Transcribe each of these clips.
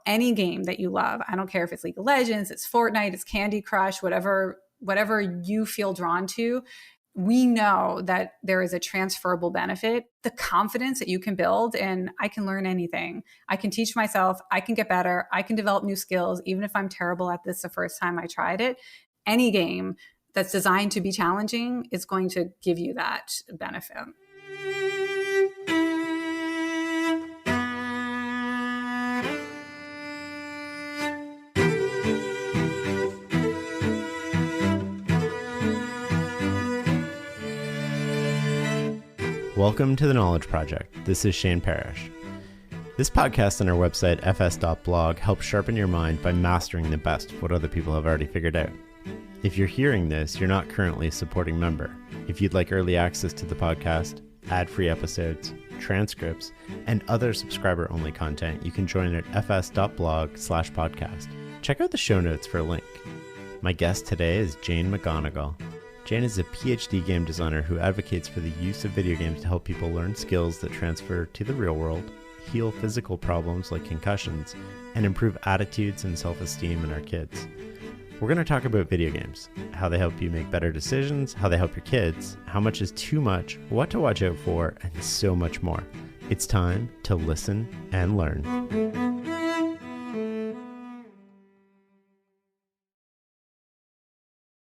any game that you love. I don't care if it's League of Legends, it's Fortnite, it's Candy Crush, whatever you feel drawn to. We know that there is a transferable benefit, the confidence that you can build, and I can learn anything. I can teach myself, I can get better, I can develop new skills, even if I'm terrible at this the first time I tried it. Any game that's designed to be challenging is going to give you that benefit. Welcome to the Knowledge Project. This is Shane Parrish. This podcast on our website, fs.blog, helps sharpen your mind by mastering the best of what other people have already figured out. If you're hearing this, you're not currently a supporting member. If you'd like early access to the podcast, ad-free episodes, transcripts, and other subscriber-only content, you can join at fs.blog/podcast. Check out the show notes for a link. My guest today is Jane McGonigal. Jane is a PhD game designer who advocates for the use of video games to help people learn skills that transfer to the real world, heal physical problems like concussions, and improve attitudes and self-esteem in our kids. We're going to talk about video games, how they help you make better decisions, how they help your kids, how much is too much, what to watch out for, and so much more. It's time to listen and learn.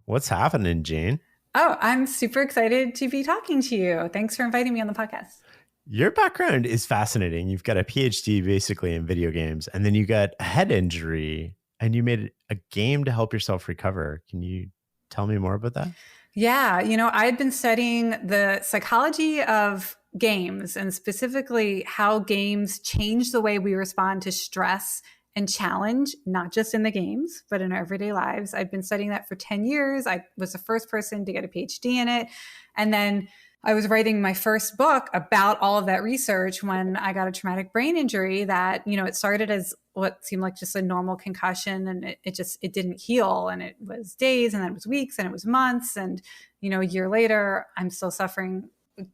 What's happening, Jane? Oh, I'm super excited to be talking to you. Thanks for inviting me on the podcast. Your background is fascinating. You've got a PhD basically in video games, and then you got a head injury, and you made a game to help yourself recover. Can you tell me more about that? Yeah, I had been studying the psychology of games and specifically how games change the way we respond to stress and challenge, not just in the games, but in our everyday lives. I've been studying that for 10 years. I was the first person to get a PhD in it. And then I was writing my first book about all of that research when I got a traumatic brain injury that, it started as what seemed like just a normal concussion, and it didn't heal. And it was days, and then it was weeks, and it was months. And, a year later, I'm still suffering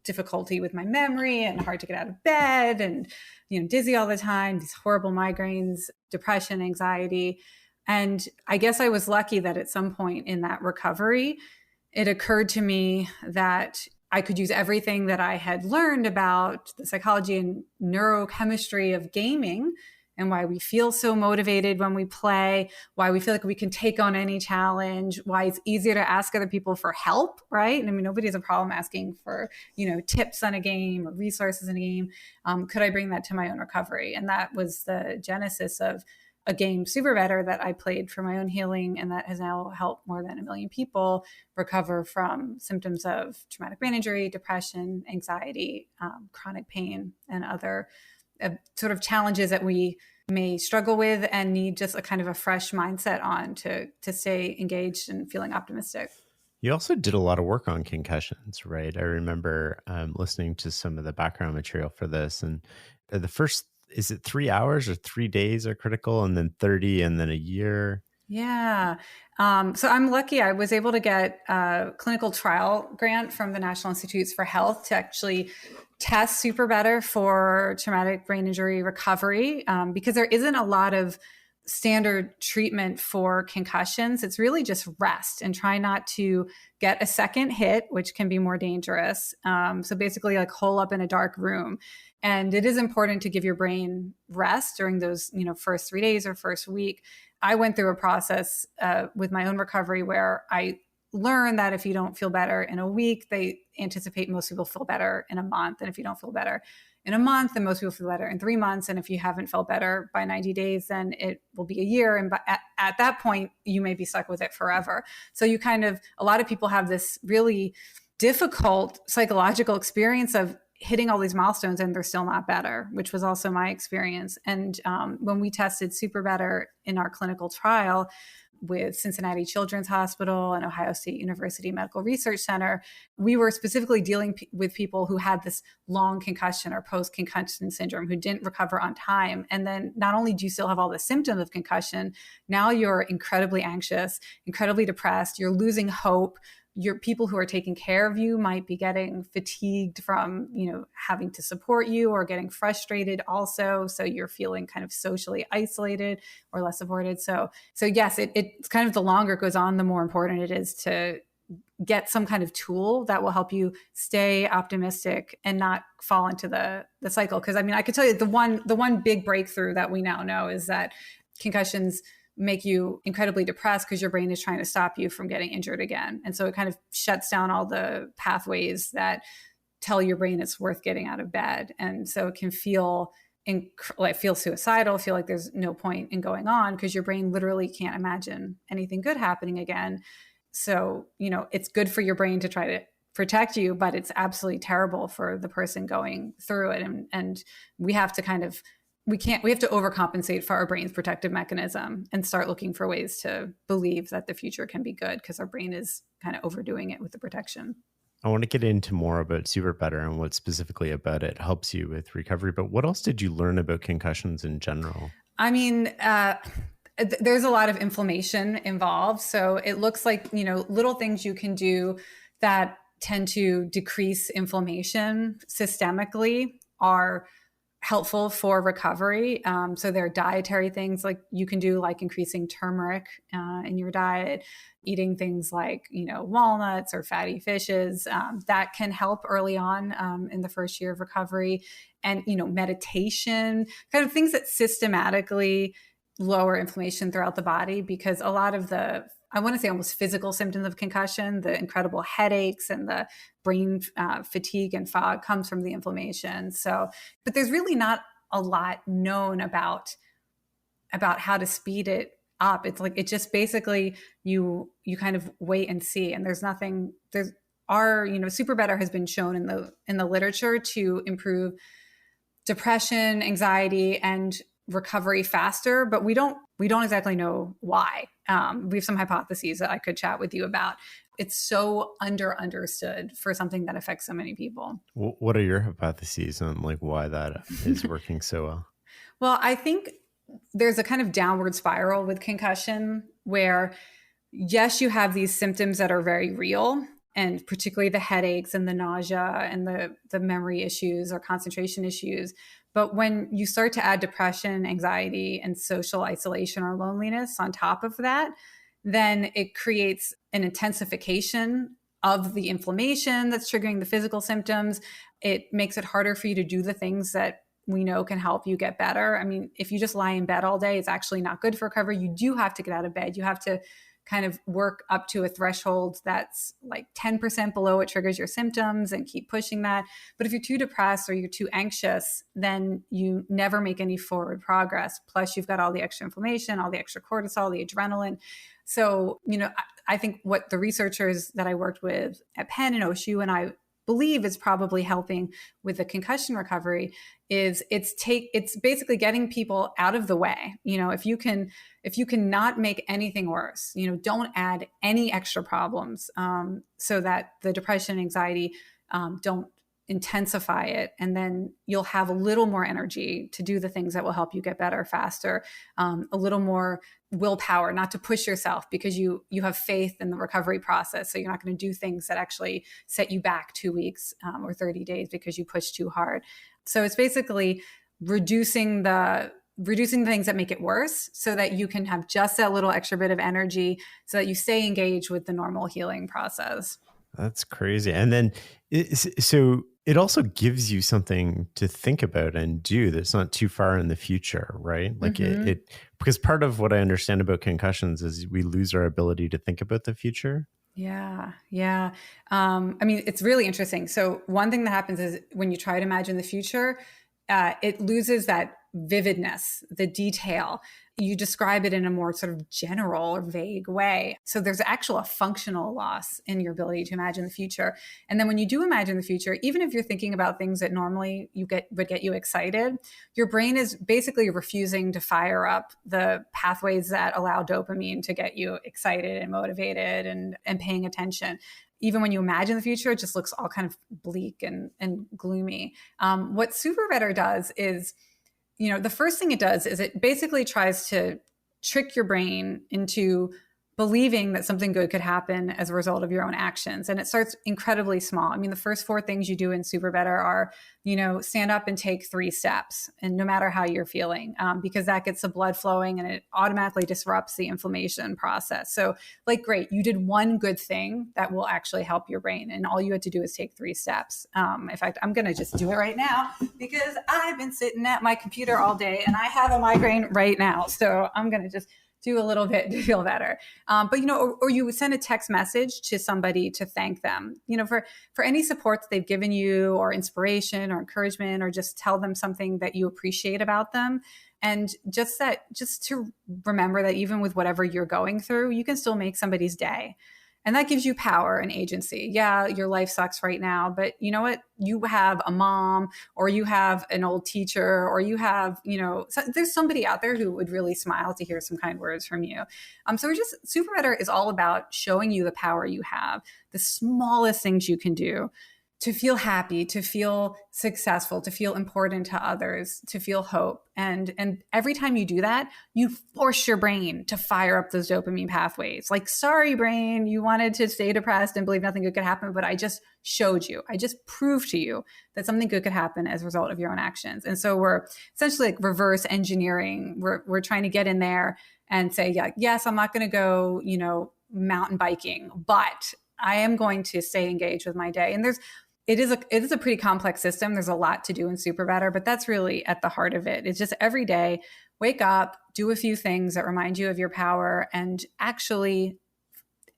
difficulty with my memory and hard to get out of bed and, dizzy all the time, these horrible migraines, depression, anxiety. And I guess I was lucky that at some point in that recovery, it occurred to me that I could use everything that I had learned about the psychology and neurochemistry of gaming and why we feel so motivated when we play, why we feel like we can take on any challenge, why it's easier to ask other people for help, right? I mean, nobody has a problem asking for, tips on a game or resources in a game. Could I bring that to my own recovery? And that was the genesis of a game, Super Better, that I played for my own healing, and that has now helped more than 1 million people recover from symptoms of traumatic brain injury, depression, anxiety, chronic pain, and other sort of challenges that we may struggle with and need just a kind of a fresh mindset on to stay engaged and feeling optimistic. You also did a lot of work on concussions, right? I remember listening to some of the background material for this, and the first, is it 3 hours or 3 days are critical, and then 30, and then a year? Yeah. So I'm lucky. I was able to get a clinical trial grant from the National Institutes for Health to actually test Super Better for traumatic brain injury recovery, because there isn't a lot of standard treatment for concussions. It's really just rest and try not to get a second hit, which can be more dangerous. So basically like hole up in a dark room. And it is important to give your brain rest during those, first 3 days or first week. I went through a process with my own recovery where I learned that if you don't feel better in a week, they anticipate most people feel better in a month. And if you don't feel better in a month, then most people feel better in 3 months. And if you haven't felt better by 90 days, then it will be a year. And at that point, you may be stuck with it forever. So a lot of people have this really difficult psychological experience of hitting all these milestones and they're still not better, which was also my experience. And when we tested Super Better in our clinical trial with Cincinnati Children's Hospital and Ohio State University Medical Research Center, we were specifically dealing with people who had this long concussion or post-concussion syndrome who didn't recover on time. And then not only do you still have all the symptoms of concussion, now you're incredibly anxious, incredibly depressed, you're losing hope, Your people who are taking care of you might be getting fatigued from, having to support you, or getting frustrated also. So you're feeling kind of socially isolated or less supported. So yes, it's kind of, the longer it goes on, the more important it is to get some kind of tool that will help you stay optimistic and not fall into the cycle. Because I could tell you the one big breakthrough that we now know is that concussions make you incredibly depressed because your brain is trying to stop you from getting injured again. And so it kind of shuts down all the pathways that tell your brain it's worth getting out of bed. And so it can feel suicidal, feel like there's no point in going on, because your brain literally can't imagine anything good happening again. So, it's good for your brain to try to protect you, but it's absolutely terrible for the person going through it. And we have to we have to overcompensate for our brain's protective mechanism and start looking for ways to believe that the future can be good, because our brain is kind of overdoing it with the protection. I want to get into more about Super Better and what specifically about it helps you with recovery. But what else did you learn about concussions in general? There's a lot of inflammation involved. So it looks like, little things you can do that tend to decrease inflammation systemically are helpful for recovery. So there are dietary things like you can do, like increasing turmeric in your diet, eating things like, walnuts or fatty fishes, that can help early on in the first year of recovery. And, meditation, kind of things that systematically lower inflammation throughout the body, because a lot of the, I want to say almost physical symptoms of concussion, the incredible headaches and the brain fatigue and fog, comes from the inflammation. So, but there's really not a lot known about how to speed it up. It's like, it just basically, you kind of wait and see. And Super Better has been shown in the literature to improve depression, anxiety, and recovery faster, but we don't exactly know why. We have some hypotheses that I could chat with you about. It's so understood for something that affects so many people. What are your hypotheses on why that is working so well? Well, I think there's a kind of downward spiral with concussion where, yes, you have these symptoms that are very real, and particularly the headaches and the nausea and the memory issues or concentration issues. But when you start to add depression, anxiety, and social isolation or loneliness on top of that, then it creates an intensification of the inflammation that's triggering the physical symptoms. It makes it harder for you to do the things that we know can help you get better. If you just lie in bed all day, it's actually not good for recovery. You do have to get out of bed. You have to kind of work up to a threshold that's like 10% below what triggers your symptoms and keep pushing that. But if you're too depressed or you're too anxious, then you never make any forward progress. Plus you've got all the extra inflammation, all the extra cortisol, the adrenaline. So, I think what the researchers that I worked with at Penn and OSU, and I believe is probably helping with the concussion recovery, is it's basically getting people out of the way. If you can not make anything worse, don't add any extra problems, so that the depression and anxiety don't intensify it. And then you'll have a little more energy to do the things that will help you get better faster, a little more willpower not to push yourself because you have faith in the recovery process. So you're not going to do things that actually set you back 2 weeks or 30 days because you push too hard. So it's basically reducing the things that make it worse so that you can have just that little extra bit of energy so that you stay engaged with the normal healing process. That's crazy. And then, so it also gives you something to think about and do that's not too far in the future, right? It because part of what I understand about concussions is we lose our ability to think about the future. Yeah. It's really interesting. So one thing that happens is when you try to imagine the future, it loses that vividness, the detail. You describe it in a more sort of general or vague way. So there's a functional loss in your ability to imagine the future. And then when you do imagine the future, even if you're thinking about things that normally would get you excited, your brain is basically refusing to fire up the pathways that allow dopamine to get you excited and motivated and paying attention. Even when you imagine the future, it just looks all kind of bleak and gloomy. What Super Better does is, the first thing it does is it basically tries to trick your brain into believing that something good could happen as a result of your own actions. And it starts incredibly small. I mean, the first 4 things you do in Super Better are, stand up and take 3 steps, and no matter how you're feeling, because that gets the blood flowing and it automatically disrupts the inflammation process. So great, you did one good thing that will actually help your brain. And all you had to do is take 3 steps. In fact, I'm going to just do it right now because I've been sitting at my computer all day and I have a migraine right now. So I'm going to just do a little bit to feel better. Or you send a text message to somebody to thank them, for any support that they've given you, or inspiration or encouragement, or just tell them something that you appreciate about them. And just to remember that even with whatever you're going through, you can still make somebody's day. And that gives you power and agency. Yeah, your life sucks right now, but you know what? You have a mom, or you have an old teacher, or you have, there's somebody out there who would really smile to hear some kind words from you. So Super Better is all about showing you the power you have, the smallest things you can do to feel happy, to feel successful, to feel important to others, to feel hope. And every time you do that, you force your brain to fire up those dopamine pathways. Sorry, brain, you wanted to stay depressed and believe nothing good could happen, but I just showed you, I just proved to you that something good could happen as a result of your own actions. And so we're essentially reverse engineering. We're trying to get in there and say, yeah, yes, I'm not going to go, mountain biking, but I am going to stay engaged with my day. And it is a pretty complex system. There's a lot to do in Super Better, but that's really at the heart of it. It's just every day, wake up, do a few things that remind you of your power, and actually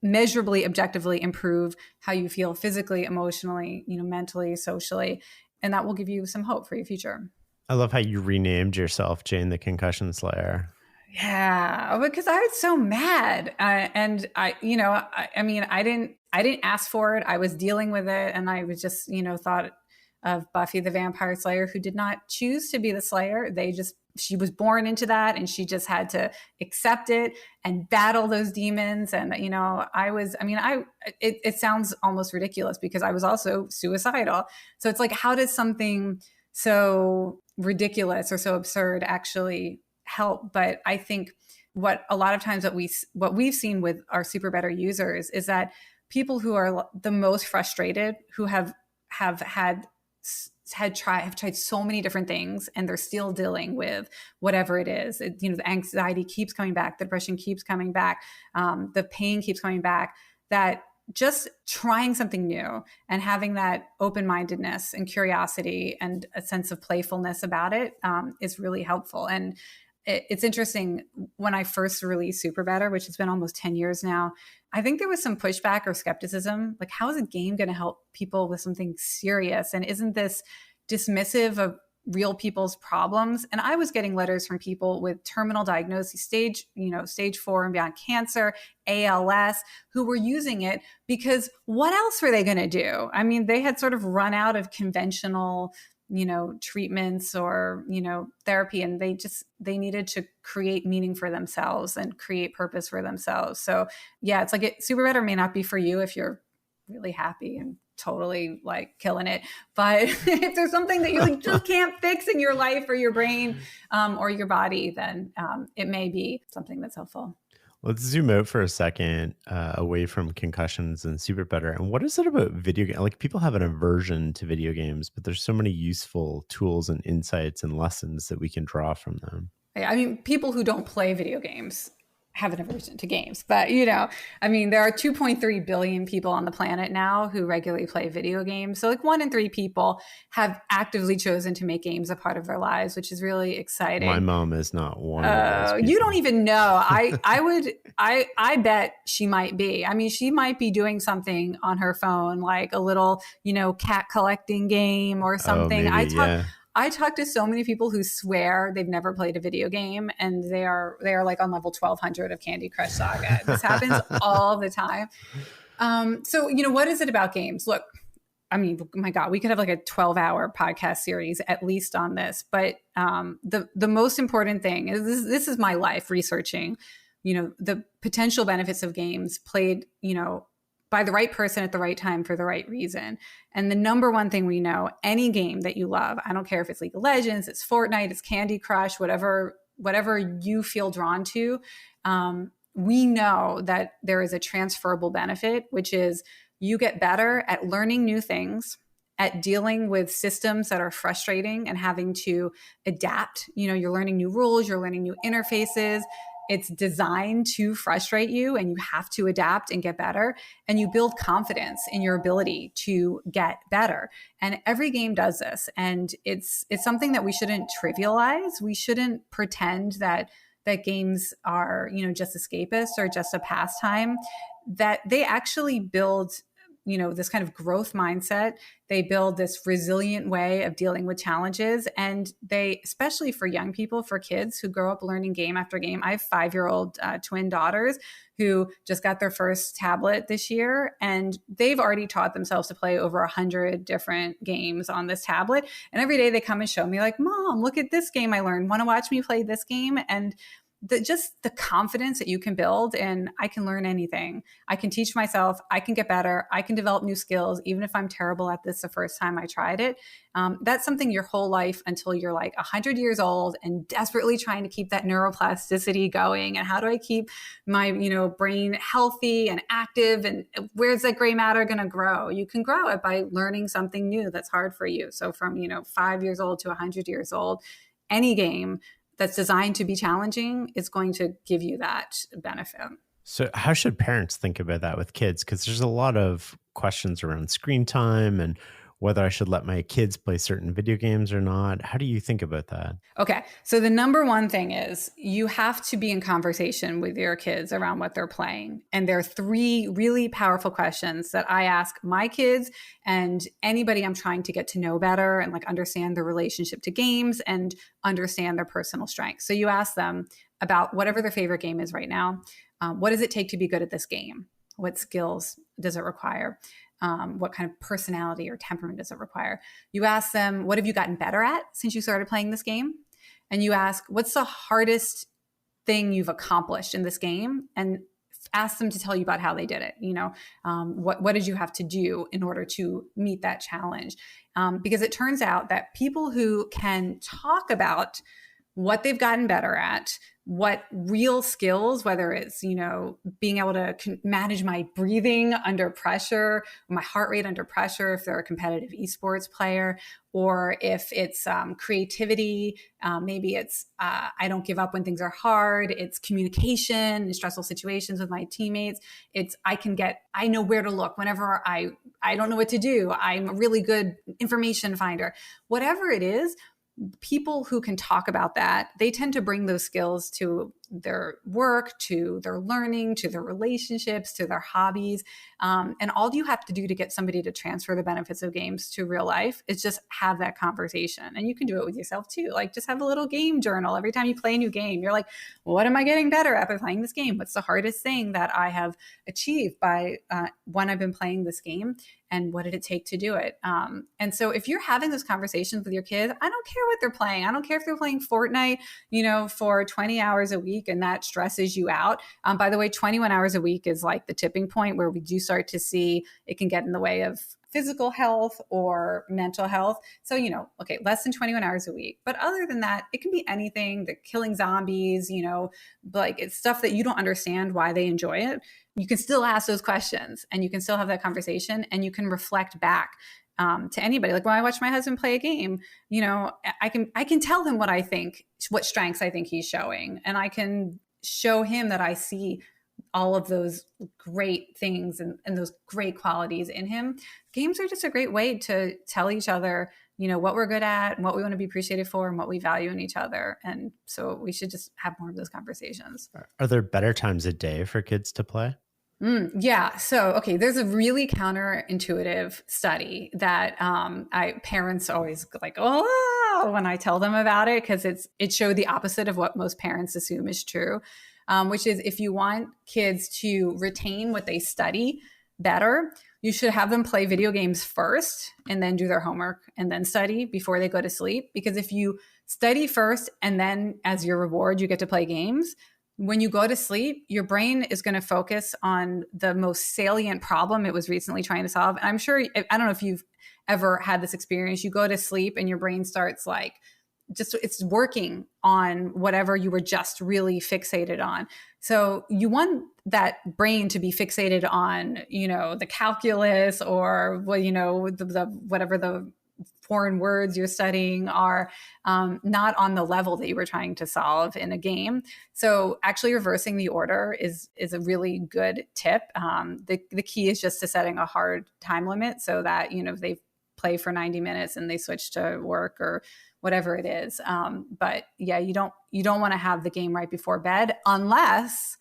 measurably, objectively improve how you feel physically, emotionally, mentally, socially. And that will give you some hope for your future. I love how you renamed yourself Jane the Concussion Slayer. Yeah, because I was so mad. And I didn't ask for it. I was dealing with it. And I was just, thought of Buffy the Vampire Slayer, who did not choose to be the Slayer. She was born into that, and she just had to accept it and battle those demons. And, it sounds almost ridiculous because I was also suicidal. So it's how does something so ridiculous or so absurd actually help? But I think what a lot of times what we've seen with our Super Better users is that people who are the most frustrated, who have tried so many different things, and they're still dealing with whatever it is. The anxiety keeps coming back, the depression keeps coming back, the pain keeps coming back. That just trying something new and having that open-mindedness and curiosity and a sense of playfulness about it is really helpful. And it's interesting, when I first released Super Better, which has been almost 10 years now, I think there was some pushback or skepticism. How is a game going to help people with something serious? And isn't this dismissive of real people's problems? And I was getting letters from people with terminal diagnoses, stage 4 and beyond cancer, ALS, who were using it because what else were they going to do? I mean, they had sort of run out of conventional treatments or, therapy, and they needed to create meaning for themselves and create purpose for themselves. So yeah, it's Super Better may not be for you if you're really happy and totally killing it. But if there's something that you just can't fix in your life or your brain or your body, then it may be something that's helpful. Let's zoom out for a second, away from concussions and Super Better. And what is it about video games? People have an aversion to video games, but there's so many useful tools and insights and lessons that we can draw from them. I mean, people who don't play video games have an aversion to games, but there are 2.3 billion people on the planet now who regularly play video games. So 1 in 3 people have actively chosen to make games a part of their lives, which is really exciting. My mom is not one of those people. You don't even know. I bet she might be. I mean, she might be doing something on her phone, like a little, cat collecting game or something. Oh, maybe, I talk to so many people who swear they've never played a video game, and they are on level 1200 of Candy Crush Saga. This happens all the time. So, what is it about games? Look, I mean, my God, we could have a 12-hour podcast series at least on this. But the most important thing is this is my life researching, the potential benefits of games played, by the right person at the right time for the right reason. And the number one thing we know, any game that you love, I don't care if it's League of Legends, it's Fortnite, it's Candy Crush, whatever you feel drawn to, we know that there is a transferable benefit, which is you get better at learning new things, at dealing with systems that are frustrating and having to adapt. You're learning new rules, you're learning new interfaces. It's designed to frustrate you, and you have to adapt and get better. And you build confidence in your ability to get better. And every game does this. And it's something that we shouldn't trivialize. We shouldn't pretend that games are, just escapist or just a pastime, that they actually build this kind of growth mindset. They build this resilient way of dealing with challenges. And they, especially for young people, for kids who grow up learning game after game. I have 5-year-old twin daughters who just got their first tablet this year, and they've already taught themselves to play over 100 different games on this tablet. And every day they come and show me like, Mom, look at this game I learned. Want to watch me play this game? And just the confidence that you can build, and I can learn anything. I can teach myself. I can get better. I can develop new skills, even if I'm terrible at this the first time I tried it. That's something your whole life until you're like 100 years old and desperately trying to keep that neuroplasticity going. And how do I keep my, brain healthy and active? And where's that gray matter going to grow? You can grow it by learning something new that's hard for you. So from, 5 years old to 100 years old, any game that's designed to be challenging is going to give you that benefit. So how should parents think about that with kids? Because there's a lot of questions around screen time and whether I should let my kids play certain video games or not. How do you think about that? Okay. So the number one thing is you have to be in conversation with your kids around what they're playing. And there are 3 really powerful questions that I ask my kids and anybody I'm trying to get to know better and like understand their relationship to games and understand their personal strengths. So you ask them about whatever their favorite game is right now. What does it take to be good at this game? What skills does it require? What kind of personality or temperament does it require? You ask them, what have you gotten better at since you started playing this game? And you ask, what's the hardest thing you've accomplished in this game? And ask them to tell you about how they did it. What did you have to do in order to meet that challenge? Because it turns out that people who can talk about what they've gotten better at, what real skills, whether it's, being able to manage my breathing under pressure, my heart rate under pressure, if they're a competitive esports player, or if it's creativity, maybe it's I don't give up when things are hard, it's communication in stressful situations with my teammates, it's I know where to look whenever I don't know what to do, I'm a really good information finder. Whatever it is, people who can talk about that, they tend to bring those skills to their work, to their learning, to their relationships, to their hobbies. And all you have to do to get somebody to transfer the benefits of games to real life is just have that conversation. And you can do it with yourself too. Like just have a little game journal. Every time you play a new game, you're like, what am I getting better at by playing this game? What's the hardest thing that I have achieved by when I've been playing this game? And what did it take to do it? And so if you're having those conversations with your kids, I don't care what they're playing. I don't care if they're playing Fortnite, for 20 hours a week and that stresses you out. By the way, 21 hours a week is like the tipping point where we do start to see it can get in the way of physical health or mental health. So, less than 21 hours a week. But other than that, it can be anything, the killing zombies, like it's stuff that you don't understand why they enjoy it. You can still ask those questions and you can still have that conversation and you can reflect back to anybody. Like when I watch my husband play a game, I can tell him what I think, what strengths I think he's showing. And I can show him that I see all of those great things and those great qualities in him. Games are just a great way to tell each other, what we're good at and what we want to be appreciated for and what we value in each other. And so we should just have more of those conversations. Are there better times a day for kids to play? Yeah. So, there's a really counterintuitive study that parents always like, when I tell them about it, because it showed the opposite of what most parents assume is true, which is if you want kids to retain what they study better, you should have them play video games first and then do their homework and then study before they go to sleep. Because if you study first and then as your reward, you get to play games, when you go to sleep, your brain is going to focus on the most salient problem it was recently trying to solve. And I'm sure, I don't know if you've ever had this experience, you go to sleep and your brain starts like it's working on whatever you were just really fixated on. So you want that brain to be fixated on, the calculus or the whatever the foreign words you're studying are, not on the level that you were trying to solve in a game. So actually reversing the order is a really good tip. The key is just to setting a hard time limit so that, if they play for 90 minutes and they switch to work or whatever it is. But yeah, you don't want to have the game right before bed unless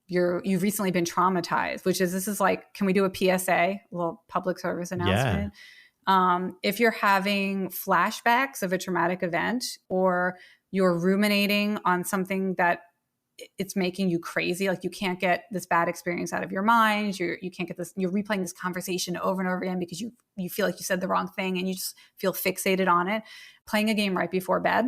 you've recently been traumatized, this is like, can we do a PSA, a little public service announcement? Yeah. If you're having flashbacks of a traumatic event, or you're ruminating on something that it's making you crazy, like you can't get this bad experience out of your mind, you can't get this, you're replaying this conversation over and over again because you feel like you said the wrong thing and you just feel fixated on it, playing a game right before bed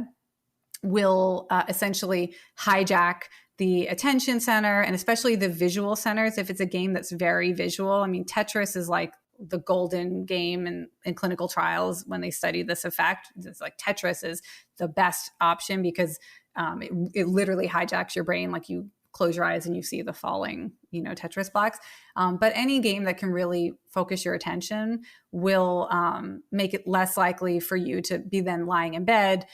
will essentially hijack the attention center, and especially the visual centers. If it's a game that's very visual, I mean, Tetris is like the golden game in clinical trials when they study this effect. It's like Tetris is the best option because it literally hijacks your brain. Like you close your eyes and you see the falling, Tetris blocks. But any game that can really focus your attention will make it less likely for you to be then lying in bed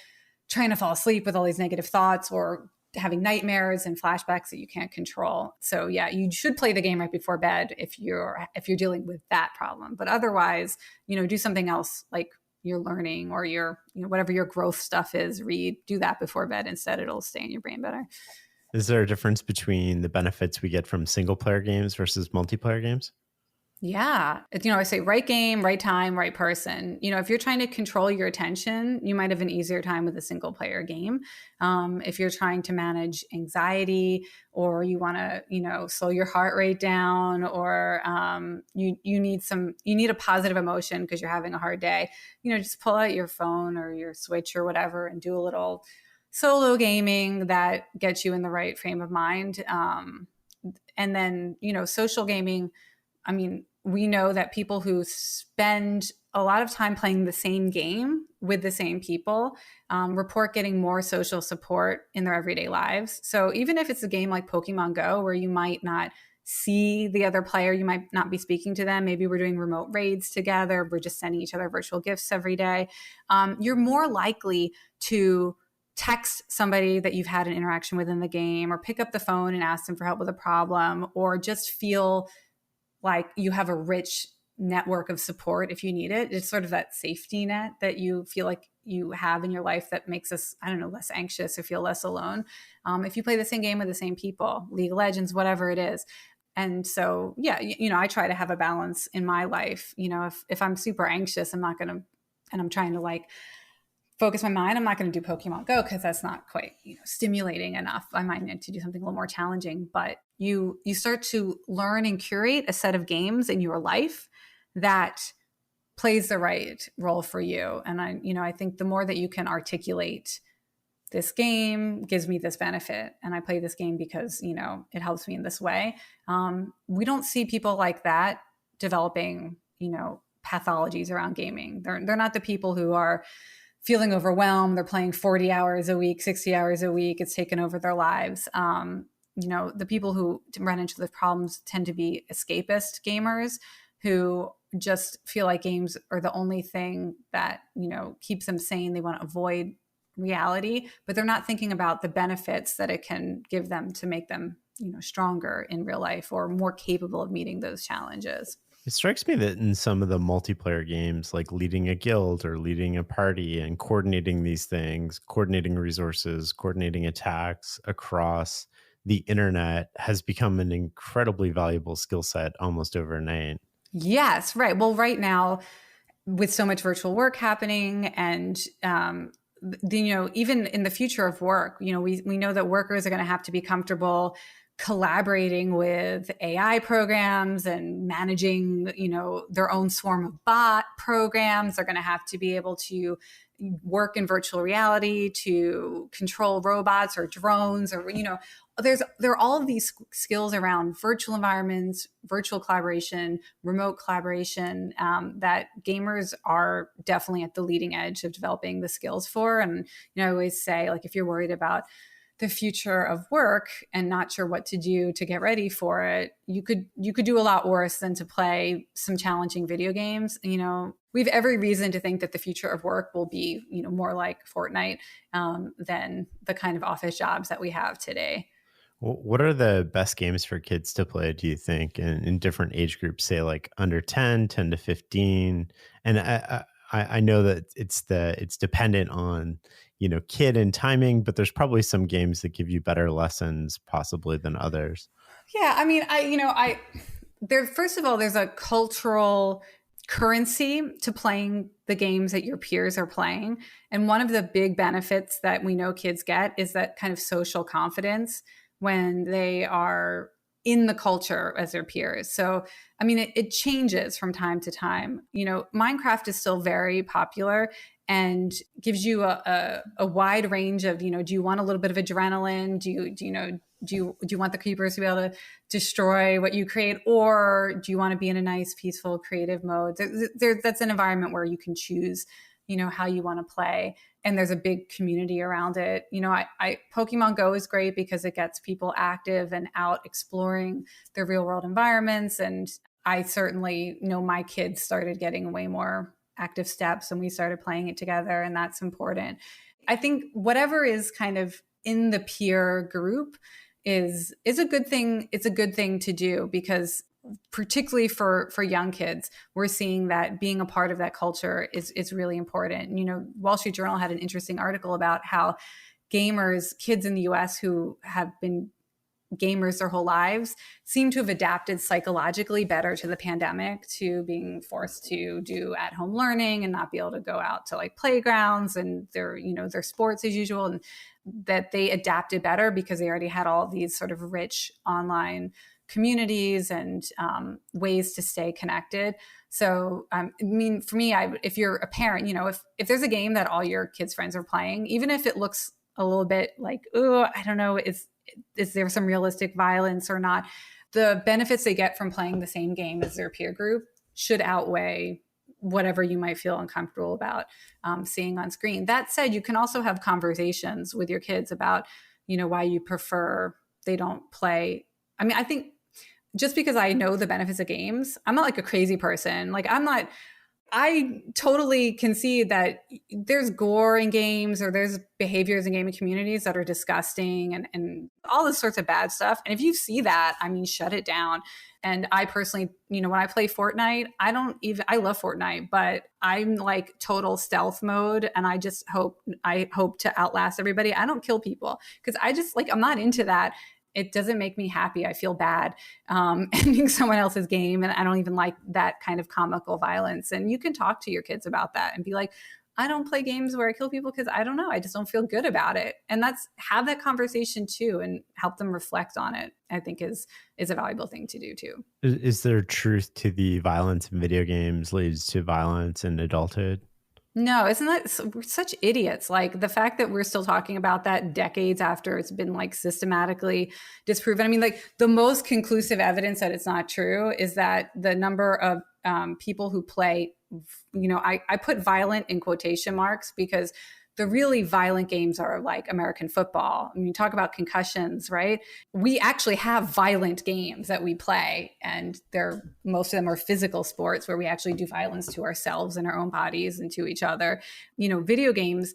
trying to fall asleep with all these negative thoughts or having nightmares and flashbacks that you can't control. So yeah, you should play the game right before bed if you're dealing with that problem. But otherwise, do something else like you're learning or your, whatever your growth stuff is, do that before bed instead. It'll stay in your brain better. Is there a difference between the benefits we get from single player games versus multiplayer games? Yeah. I say right game, right time, right person. If you're trying to control your attention, you might have an easier time with a single player game. If you're trying to manage anxiety, or you want to, slow your heart rate down, or you need a positive emotion because you're having a hard day, just pull out your phone or your Switch or whatever and do a little solo gaming that gets you in the right frame of mind. And then, social gaming, I mean, we know that people who spend a lot of time playing the same game with the same people report getting more social support in their everyday lives. So even if it's a game like Pokemon Go, where you might not see the other player, you might not be speaking to them, maybe we're doing remote raids together, we're just sending each other virtual gifts every day, you're more likely to text somebody that you've had an interaction with in the game, or pick up the phone and ask them for help with a problem, or just feel like you have a rich network of support if you need it. It's sort of that safety net that you feel like you have in your life that makes us, less anxious or feel less alone. If you play the same game with the same people, League of Legends, whatever it is. And so, yeah, I try to have a balance in my life. If I'm super anxious, and I'm trying to focus my mind, I'm not going to do Pokemon Go because that's not quite, stimulating enough. I might need to do something a little more challenging, but you start to learn and curate a set of games in your life that plays the right role for you. And I think the more that you can articulate, this game gives me this benefit, and I play this game because, it helps me in this way. We don't see people like that developing, pathologies around gaming. They're not the people who are feeling overwhelmed. They're playing 40 hours a week, 60 hours a week. It's taken over their lives. The people who run into the problems tend to be escapist gamers who just feel like games are the only thing that, keeps them sane. They want to avoid reality, but they're not thinking about the benefits that it can give them to make them, stronger in real life or more capable of meeting those challenges. It strikes me that in some of the multiplayer games, like leading a guild or leading a party and coordinating these things, coordinating resources, coordinating attacks across the internet has become an incredibly valuable skill set almost overnight. Yes, right. Well, right now, with so much virtual work happening, and even in the future of work, we know that workers are going to have to be comfortable collaborating with AI programs and managing, their own swarm of bot programs. They're going to have to be able to, work in virtual reality, to control robots or drones, or, there are all of these skills around virtual environments, virtual collaboration, remote collaboration, that gamers are definitely at the leading edge of developing the skills for. And, I always say, like, if you're worried about the future of work and not sure what to do to get ready for it, you could do a lot worse than to play some challenging video games. We have every reason to think that the future of work will be, more like Fortnite, than the kind of office jobs that we have today. What are the best games for kids to play, do you think, in different age groups, say like under 10 to 15? And I know that it's dependent on, kid and timing, but there's probably some games that give you better lessons possibly than others. Yeah, I mean, first of all, there's a cultural currency to playing the games that your peers are playing. And one of the big benefits that we know kids get is that kind of social confidence when they are in the culture as their peers. So, I mean, it changes from time to time. Minecraft is still very popular and gives you a wide range of, do you want a little bit of adrenaline? Do you want the creepers to be able to destroy what you create? Or do you want to be in a nice, peaceful, creative mode? That's an environment where you can choose, how you want to play. And there's a big community around it. Pokemon Go is great because it gets people active and out exploring their real world environments. And I certainly know my kids started getting way more active steps when we started playing it together. And that's important. I think whatever is kind of in the peer group is a good thing. It's a good thing to do because particularly for young kids, we're seeing that being a part of that culture is really important. Wall Street Journal had an interesting article about how kids in the US who have been gamers their whole lives seem to have adapted psychologically better to the pandemic, to being forced to do at-home learning and not be able to go out to like playgrounds and their sports as usual, and that they adapted better because they already had all these sort of rich online communities and ways to stay connected. So, I mean, for me, if you're a parent, if there's a game that all your kids' friends are playing, even if it looks a little bit like, oh, I don't know, is there some realistic violence or not? The benefits they get from playing the same game as their peer group should outweigh whatever you might feel uncomfortable about seeing on screen. That said, you can also have conversations with your kids about, why you prefer they don't play. I mean, I think just because I know the benefits of games, I'm not like a crazy person. Like I totally concede that there's gore in games or there's behaviors in gaming communities that are disgusting and all this sorts of bad stuff. And if you see that, I mean, shut it down. And I personally, when I play Fortnite, I love Fortnite, but I'm like total stealth mode. And I hope to outlast everybody. I don't kill people because I'm not into that. It doesn't make me happy. I feel bad ending someone else's game. And I don't even like that kind of comical violence. And you can talk to your kids about that and be like, I don't play games where I kill people because I don't know. I just don't feel good about it. And have that conversation too and help them reflect on it, I think is a valuable thing to do too. Is there truth to the violence in video games leads to violence in adulthood? No, isn't that we're such idiots? Like the fact that we're still talking about that decades after it's been like systematically disproven. I mean, like the most conclusive evidence that it's not true is that the number of people who play, I put violent in quotation marks because the really violent games are like American football. I mean, talk about concussions, right? We actually have violent games that we play, and most of them are physical sports where we actually do violence to ourselves and our own bodies and to each other. Video games,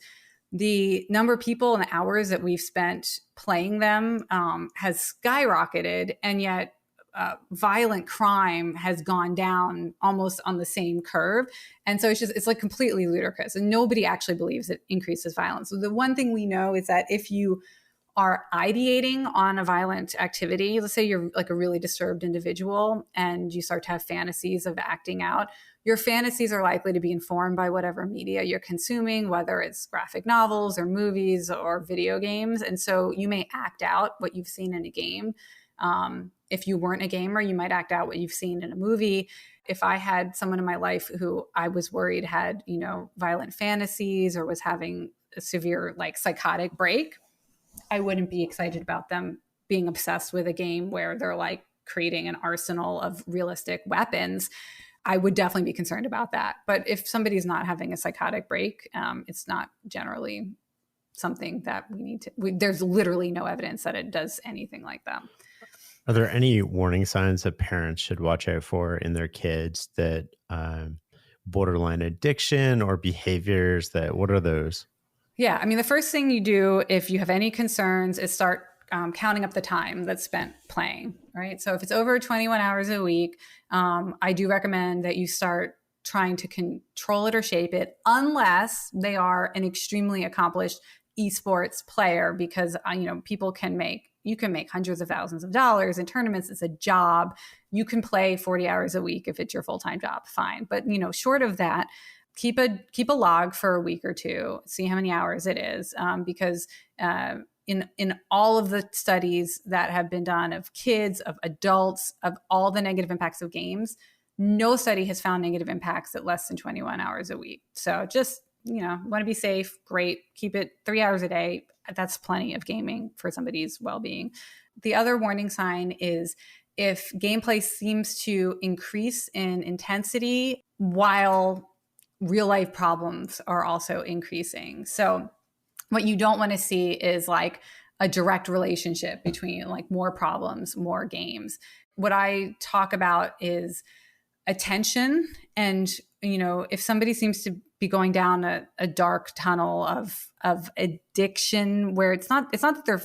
the number of people and the hours that we've spent playing them has skyrocketed, and yet violent crime has gone down almost on the same curve. And so it's like completely ludicrous. And nobody actually believes it increases violence. So the one thing we know is that if you are ideating on a violent activity, let's say you're like a really disturbed individual and you start to have fantasies of acting out, your fantasies are likely to be informed by whatever media you're consuming, whether it's graphic novels or movies or video games. And so you may act out what you've seen in a game. If you weren't a gamer, you might act out what you've seen in a movie. If I had someone in my life who I was worried had, violent fantasies or was having a severe psychotic break, I wouldn't be excited about them being obsessed with a game where they're creating an arsenal of realistic weapons. I would definitely be concerned about that. But if somebody's not having a psychotic break, it's not generally something that we need to, there's literally no evidence that it does anything like that. Are there any warning signs that parents should watch out for in their kids that borderline addiction or behaviors what are those? Yeah. I mean, the first thing you do if you have any concerns is start counting up the time that's spent playing, right? So if it's over 21 hours a week, I do recommend that you start trying to control it or shape it, unless they are an extremely accomplished esports player, because you can make hundreds of thousands of dollars in tournaments. It's a job. You can play 40 hours a week if it's your full-time job, fine. But short of that, keep a log for a week or two, see how many hours it is, because in all of the studies that have been done of kids, of adults, of all the negative impacts of games, no study has found negative impacts at less than 21 hours a week. So just, want to be safe, great. Keep it 3 hours a day. That's plenty of gaming for somebody's well-being. The other warning sign is if gameplay seems to increase in intensity while real life problems are also increasing. So what you don't want to see is a direct relationship between more problems, more games. What I talk about is attention. And, if somebody seems to be going down a dark tunnel of addiction, where it's not that they're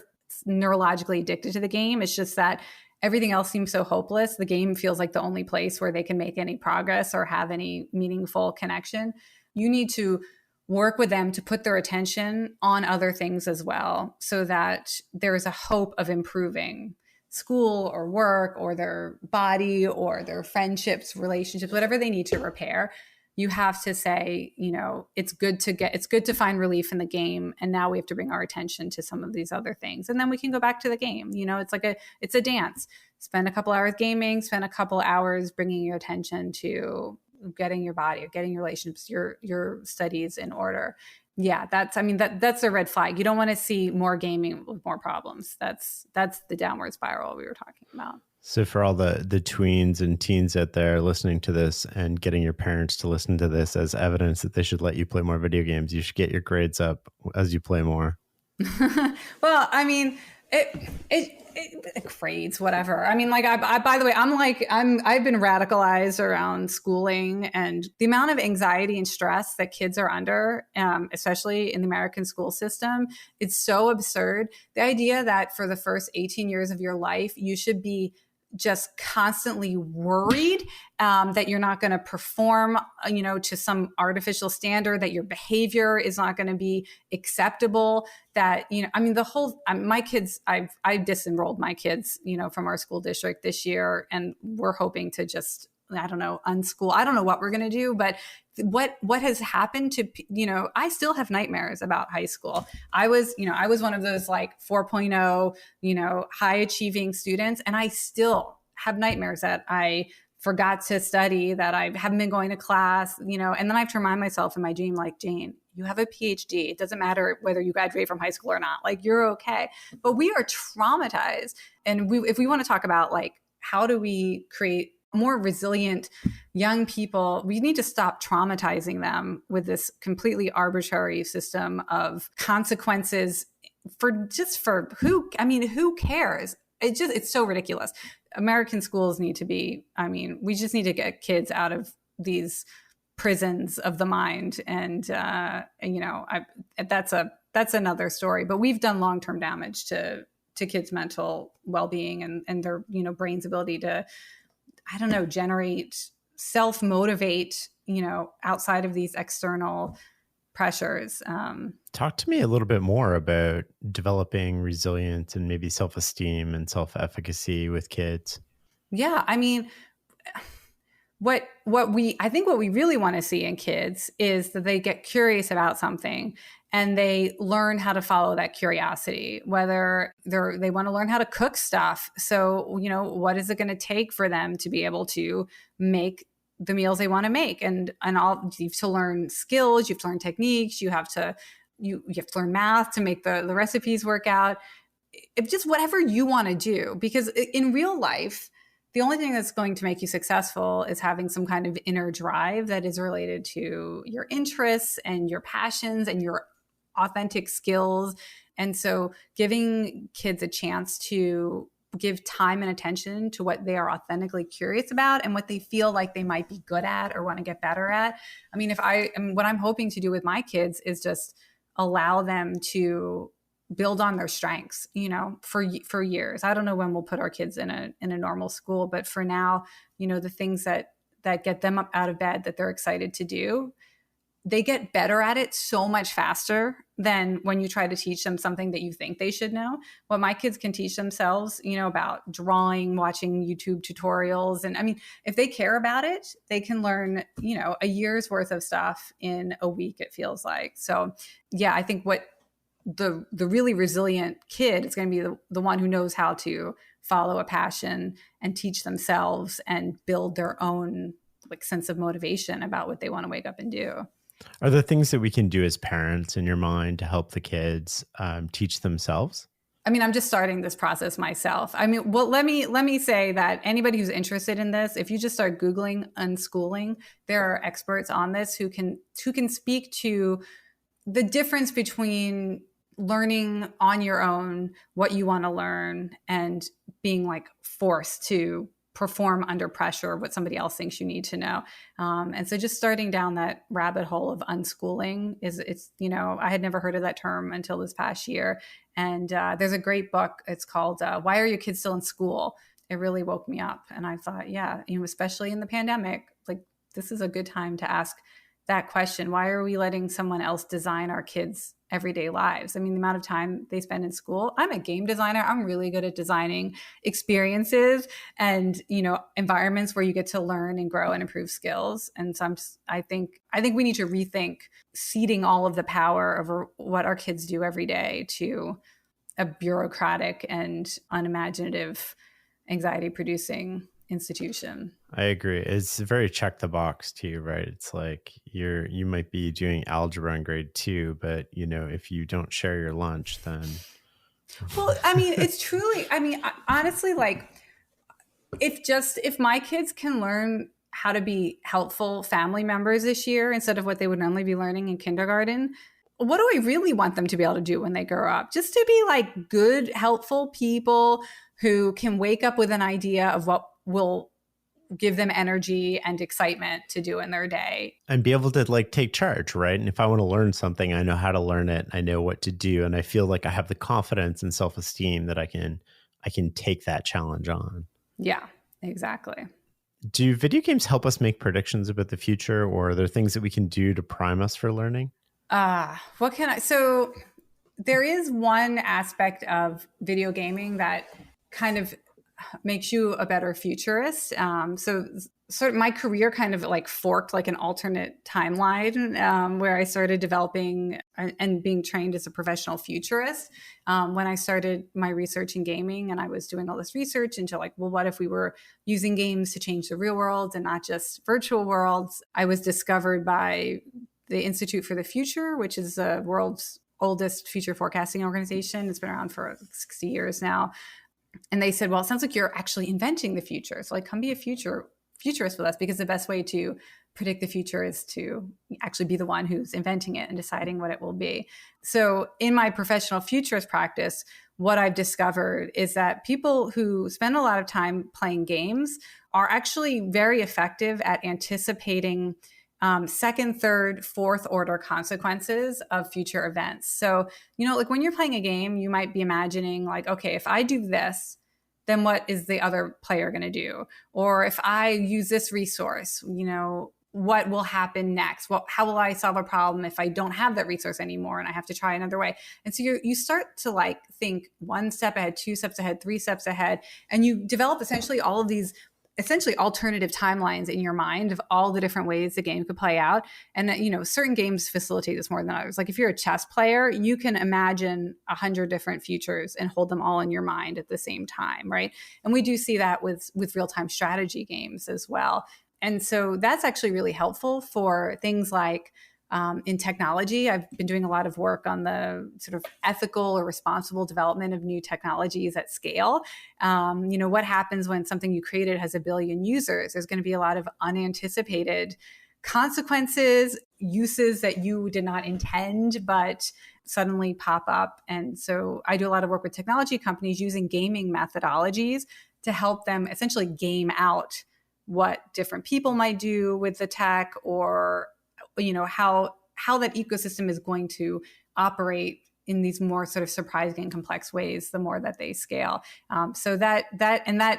neurologically addicted to the game, it's just that everything else seems so hopeless. The game feels like the only place where they can make any progress or have any meaningful connection. You need to work with them to put their attention on other things as well, so that there is a hope of improving school or work or their body or their friendships, relationships, whatever they need to repair. You have to say, it's good to find relief in the game. And now we have to bring our attention to some of these other things. And then we can go back to the game. It's a dance. Spend a couple hours gaming, spend a couple hours bringing your attention to getting your body, getting your relationships, your studies in order. Yeah, that's a red flag. You don't want to see more gaming with more problems. That's the downward spiral we were talking about. So for all the tweens and teens out there listening to this and getting your parents to listen to this as evidence that they should let you play more video games, you should get your grades up as you play more. Well, it grades, whatever. I by the way, I've been radicalized around schooling and the amount of anxiety and stress that kids are under, especially in the American school system. It's so absurd. The idea that for the first 18 years of your life, you should be just constantly worried that you're not going to perform, to some artificial standard, that your behavior is not going to be acceptable, that, my kids, I've disenrolled my kids, from our school district this year, and we're hoping to just, unschool. I don't know what we're going to do, but what has happened to, I still have nightmares about high school. I was one of those 4.0, high achieving students. And I still have nightmares that I forgot to study, that I haven't been going to class, and then I have to remind myself in my dream, Jane, you have a PhD. It doesn't matter whether you graduate from high school or not, you're okay. But we are traumatized. And if we want to talk about how do we create more resilient young people, we need to stop traumatizing them with this completely arbitrary system of consequences for who cares? It's so ridiculous. American schools need to be, we just need to get kids out of these prisons of the mind. And, that's another story, but we've done long-term damage to kids' mental well-being and their, brain's ability to, generate, self-motivate, outside of these external pressures. Talk to me a little bit more about developing resilience and maybe self-esteem and self-efficacy with kids. Yeah. What we really want to see in kids is that they get curious about something and they learn how to follow that curiosity, whether they want to learn how to cook stuff. So, what is it going to take for them to be able to make the meals they want to make? And all, you have to learn skills, you have to learn techniques, you have to learn math to make the recipes work out. It's just whatever you want to do, because in real life, the only thing that's going to make you successful is having some kind of inner drive that is related to your interests and your passions and your authentic skills. And so giving kids a chance to give time and attention to what they are authentically curious about and what they feel like they might be good at or want to get better at. I mean, what I'm hoping to do with my kids is just allow them to build on their strengths, for years. I don't know when we'll put our kids in a normal school, but for now, the things that get them up out of bed that they're excited to do, they get better at it so much faster than when you try to teach them something that you think they should know. What my kids can teach themselves, about drawing, watching YouTube tutorials. And I mean, if they care about it, they can learn, a year's worth of stuff in a week, it feels like. So yeah, I think what the really resilient kid is going to be the one who knows how to follow a passion and teach themselves and build their own sense of motivation about what they want to wake up and do. Are there things that we can do as parents in your mind to help the kids teach themselves? I mean, I'm just starting this process myself. I mean, well, let me say that anybody who's interested in this, if you just start Googling unschooling, there are experts on this who can speak to the difference between learning on your own what you want to learn and being forced to perform under pressure what somebody else thinks you need to know. And so just starting down that rabbit hole of unschooling I had never heard of that term until this past year. And there's a great book. It's called Why Are Your Kids Still in School? It really woke me up. And I thought, yeah, especially in the pandemic, this is a good time to ask that question. Why are we letting someone else design our kids' everyday lives? I mean, the amount of time they spend in school. I'm a game designer. I'm really good at designing experiences and, environments where you get to learn and grow and improve skills. And so I think we need to rethink ceding all of the power over what our kids do every day to a bureaucratic and unimaginative, anxiety-producing institution. I agree. It's very check the box too, right? It's like you might be doing algebra in grade 2, but if you don't share your lunch, then. Well, I mean, it's truly, honestly, if my kids can learn how to be helpful family members this year instead of what they would normally be learning in kindergarten, what do I really want them to be able to do when they grow up? Just to be good, helpful people who can wake up with an idea of what will give them energy and excitement to do in their day. And be able to take charge, right? And if I want to learn something, I know how to learn it. I know what to do. And I feel like I have the confidence and self-esteem that I can take that challenge on. Yeah, exactly. Do video games help us make predictions about the future, or are there things that we can do to prime us for learning? So there is one aspect of video gaming that kind of makes you a better futurist. So sort of my career kind of forked like an alternate timeline where I started developing and being trained as a professional futurist. When I started my research in gaming, and I was doing all this research into what if we were using games to change the real world and not just virtual worlds, I was discovered by the Institute for the Future, which is the world's oldest future forecasting organization. It's been around for 60 years now. And they said, well, it sounds like you're actually inventing the future. So come be a futurist with us, because the best way to predict the future is to actually be the one who's inventing it and deciding what it will be. So in my professional futurist practice, what I've discovered is that people who spend a lot of time playing games are actually very effective at anticipating second, third, fourth order consequences of future events. So, when you're playing a game, you might be imagining okay, if I do this, then what is the other player going to do? Or if I use this resource, what will happen next? How will I solve a problem if I don't have that resource anymore and I have to try another way? And so you start to think one step ahead, two steps ahead, three steps ahead, and you develop essentially all of these essentially alternative timelines in your mind of all the different ways the game could play out. And that, certain games facilitate this more than others. Like if you're a chess player, you can imagine 100 different futures and hold them all in your mind at the same time, right? And we do see that with real-time strategy games as well. And so that's actually really helpful for things like in technology. I've been doing a lot of work on the sort of ethical or responsible development of new technologies at scale. What happens when something you created has 1 billion users? There's going to be a lot of unanticipated consequences, uses that you did not intend, but suddenly pop up. And so I do a lot of work with technology companies using gaming methodologies to help them essentially game out what different people might do with the tech, or how that ecosystem is going to operate in these more sort of surprising and complex ways the more that they scale. So that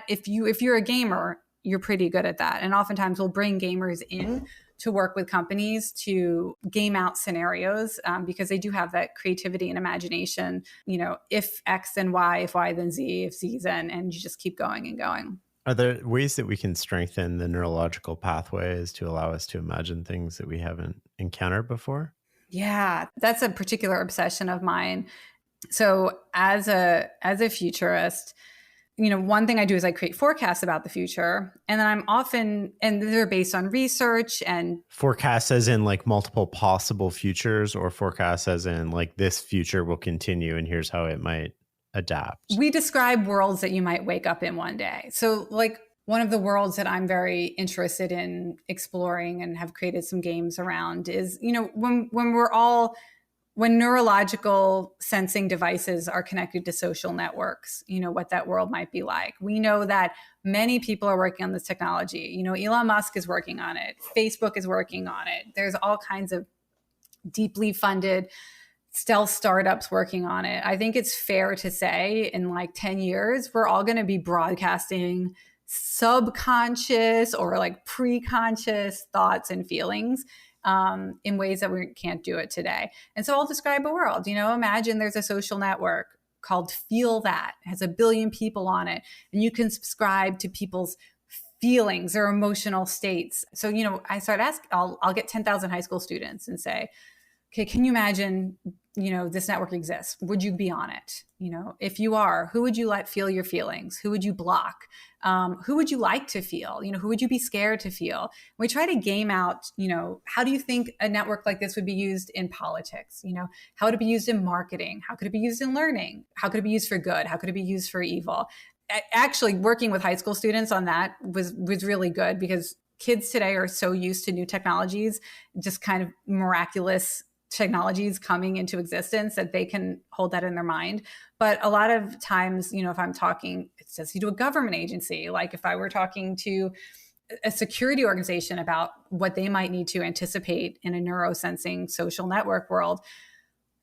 if you're a gamer, you're pretty good at that. And oftentimes we'll bring gamers in to work with companies to game out scenarios because they do have that creativity and imagination. If X then Y, if Y then Z, if Z then, and you just keep going and going. Are there ways that we can strengthen the neurological pathways to allow us to imagine things that we haven't encountered before? Yeah, that's a particular obsession of mine. So as a futurist, one thing I do is I create forecasts about the future, and then and they're based on research and forecasts as in like multiple possible futures, or forecasts as in like this future will continue and here's how it might adapt. We describe worlds that you might wake up in one day. So like one of the worlds that I'm very interested in exploring and have created some games around is, when neurological sensing devices are connected to social networks, what that world might be like. We know that many people are working on this technology. Elon Musk is working on it. Facebook is working on it. There's all kinds of deeply funded stealth startups working on it. I think it's fair to say in like 10 years, we're all going to be broadcasting subconscious or like pre-conscious thoughts and feelings in ways that we can't do it today. And so I'll describe a world, imagine there's a social network called Feel That. It has 1 billion people on it, and you can subscribe to people's feelings or emotional states. So, I start asking, I'll get 10,000 high school students and say, okay, can you imagine, this network exists? Would you be on it? If you are, who would you let feel your feelings? Who would you block? Who would you like to feel? Who would you be scared to feel? We try to game out, how do you think a network like this would be used in politics? How would it be used in marketing? How could it be used in learning? How could it be used for good? How could it be used for evil? Actually, working with high school students on that was really good, because kids today are so used to new technologies, just kind of miraculous technologies coming into existence, that they can hold that in their mind. But a lot of times, if I'm talking, it's just to a government agency, like if I were talking to a security organization about what they might need to anticipate in a neurosensing social network world,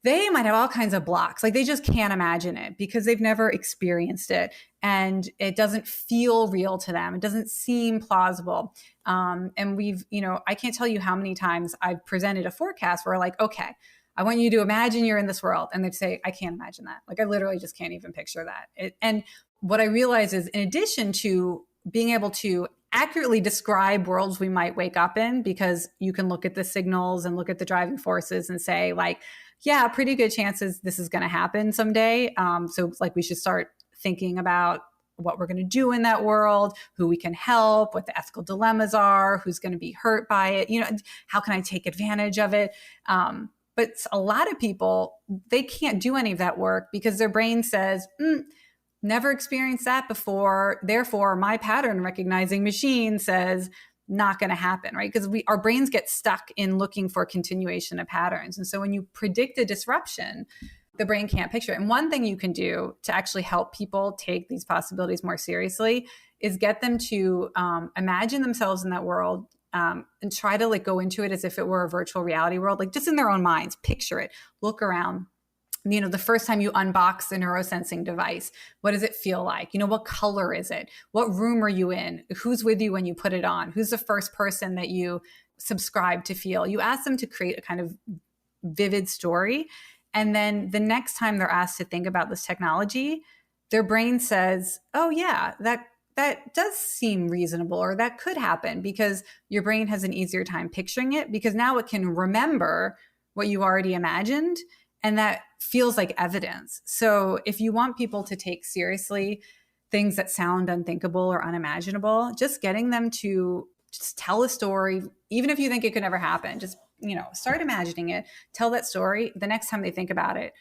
they might have all kinds of blocks. Like they just can't imagine it because they've never experienced it, and it doesn't feel real to them. It doesn't seem plausible. And we've, I can't tell you how many times I've presented a forecast where like, okay, I want you to imagine you're in this world. And they'd say, I can't imagine that. Like I literally just can't even picture that. And what I realize is, in addition to being able to accurately describe worlds we might wake up in, because you can look at the signals and look at the driving forces and say like, yeah, pretty good chances this is going to happen someday. So like we should start thinking about what we're going to do in that world, who we can help, what the ethical dilemmas are, who's going to be hurt by it, how can I take advantage of it? But a lot of people, they can't do any of that work because their brain says, never experienced that before. Therefore, my pattern recognizing machine says not going to happen, right? Because our brains get stuck in looking for continuation of patterns. And so when you predict a disruption, the brain can't picture it. And one thing you can do to actually help people take these possibilities more seriously is get them to imagine themselves in that world and try to like go into it as if it were a virtual reality world, like just in their own minds, picture it, look around. The first time you unbox the neurosensing device, what does it feel like? What color is it? What room are you in? Who's with you when you put it on? Who's the first person that you subscribe to feel? You ask them to create a kind of vivid story. And then the next time they're asked to think about this technology, their brain says, oh yeah, that that does seem reasonable, or that could happen, because your brain has an easier time picturing it, because now it can remember what you already imagined, and that feels like evidence. So if you want people to take seriously things that sound unthinkable or unimaginable, just getting them to just tell a story, even if you think it could never happen, just, start imagining it, tell that story. The next time they think about it,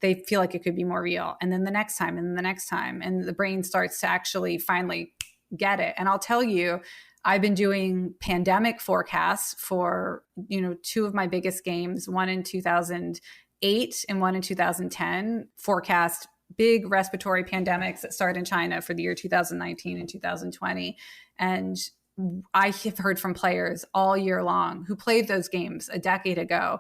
they feel like it could be more real. And then the next time, and the next time, and the brain starts to actually finally get it. And I'll tell you, I've been doing pandemic forecasts for, two of my biggest games, one in 2008 and one in 2010, forecast big respiratory pandemics that started in China for the year 2019 and 2020. And I have heard from players all year long who played those games a decade ago.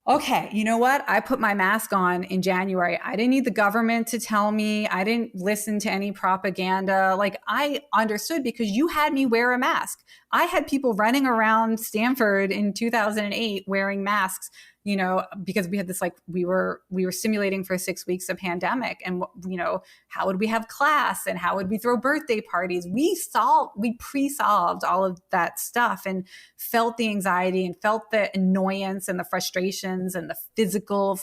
Okay, you know what? I put my mask on in January. I didn't need the government to tell me. I didn't listen to any propaganda. Like, I understood because you had me wear a mask. I had people running around Stanford in 2008 wearing masks, because we had this, we were simulating for 6 weeks a pandemic, and how would we have class, and how would we throw birthday parties? We pre-solved all of that stuff, and felt the anxiety and felt the annoyance and the frustrations and the physical,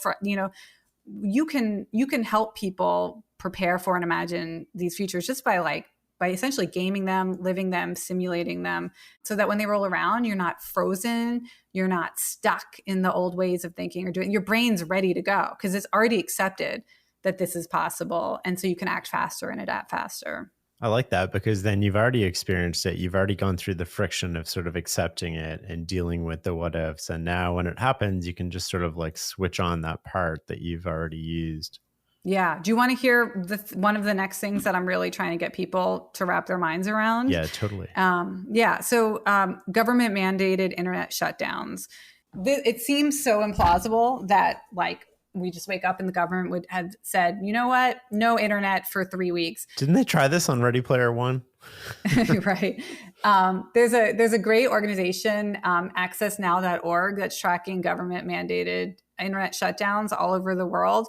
you can help people prepare for and imagine these futures just by essentially gaming them, living them, simulating them, so that when they roll around, you're not frozen, you're not stuck in the old ways of thinking or doing. Your brain's ready to go because it's already accepted that this is possible. And so you can act faster and adapt faster. I like that, because then you've already experienced it. You've already gone through the friction of sort of accepting it and dealing with the what ifs. And now when it happens, you can just sort of switch on that part that you've already used. Yeah. Do you want to hear one of the next things that I'm really trying to get people to wrap their minds around? Yeah, totally. So government mandated internet shutdowns. It seems so implausible that we just wake up and the government would have said, you know what, no internet for 3 weeks. Didn't they try this on Ready Player One? Right. There's a great organization, accessnow.org, that's tracking government mandated internet shutdowns all over the world.